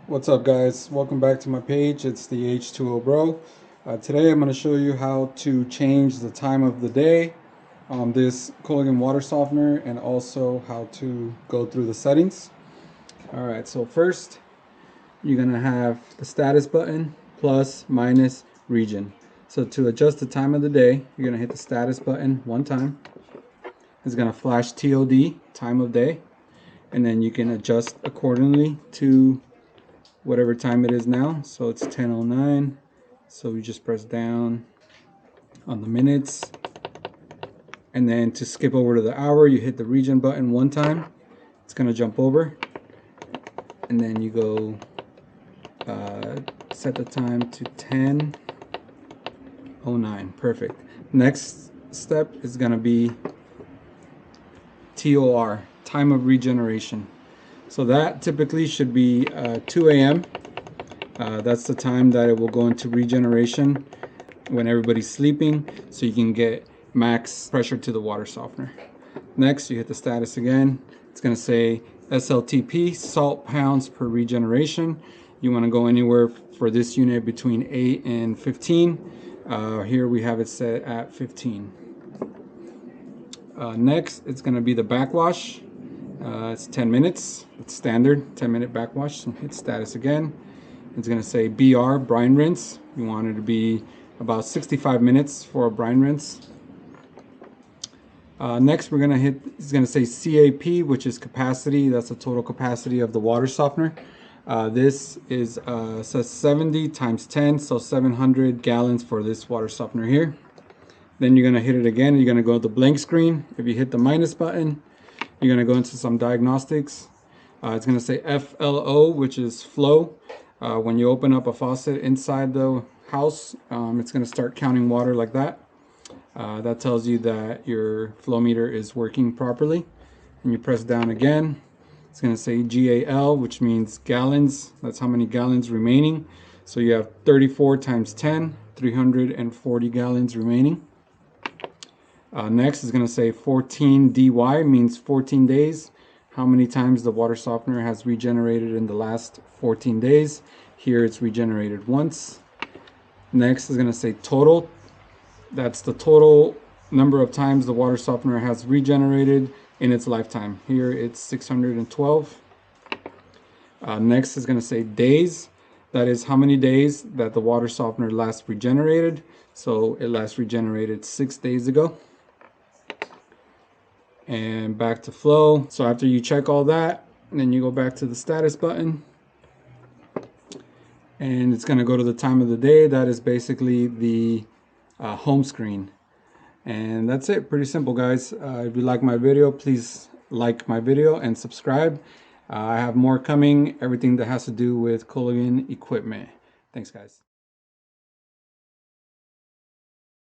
What's up, guys? Welcome back to my page. It's the H2O Bro. Today I'm going to show you how to change the time of the day on this Culligan water softener, and also how to go through the settings. Alright, so first you're going to have the status button, plus, minus, region. So to adjust the time of the day, you're going to hit the status button one time. It's going to flash TOD, time of day, and then you can adjust accordingly to whatever time it is now. So it's 10:09, so we just press down on the minutes, and then to skip over to the hour, you hit the region button one time. It's gonna jump over, and then you go set the time to 10:09. Perfect. Next step is gonna be TOR, time of regeneration. So that typically should be 2 a.m. That's the time that it will go into regeneration when everybody's sleeping, so you can get max pressure to the water softener. Next, you hit the status again. It's going to say SLTP, salt pounds per regeneration. You want to go anywhere for this unit between 8 and 15. Here we have it set at 15. Next, it's going to be the backwash. It's 10 minutes. It's standard 10-minute backwash. So hit status again. It's going to say BR, brine rinse. You want it to be about 65 minutes for a brine rinse. Next, we're going to hit, it's going to say CAP, which is capacity. That's the total capacity of the water softener. This is says 70 times 10, so 700 gallons for this water softener here. Then you're going to hit it again. You're going to go to the blank screen. If you hit the minus button, you're going to go into some diagnostics. It's going to say FLO, which is flow. When you open up a faucet inside the house, it's going to start counting water like that. That tells you that your flow meter is working properly. And you press down again. It's going to say GAL, which means gallons. That's how many gallons remaining. So you have 34 times 10, 340 gallons remaining. Next is going to say 14 DY, means 14 days. How many times the water softener has regenerated in the last 14 days. Here it's regenerated once. Next is going to say total. That's the total number of times the water softener has regenerated in its lifetime. Here it's 612. Next is going to say days. That is how many days that the water softener last regenerated. So it last regenerated 6 days ago. And back to flow. So after you check all that, then you go back to the status button, and it's going to go to the time of the day. That is basically the home screen. And that's it. Pretty simple, guys. If you like my video, please like my video and subscribe. I have more coming, everything that has to do with Culligan equipment. Thanks, guys.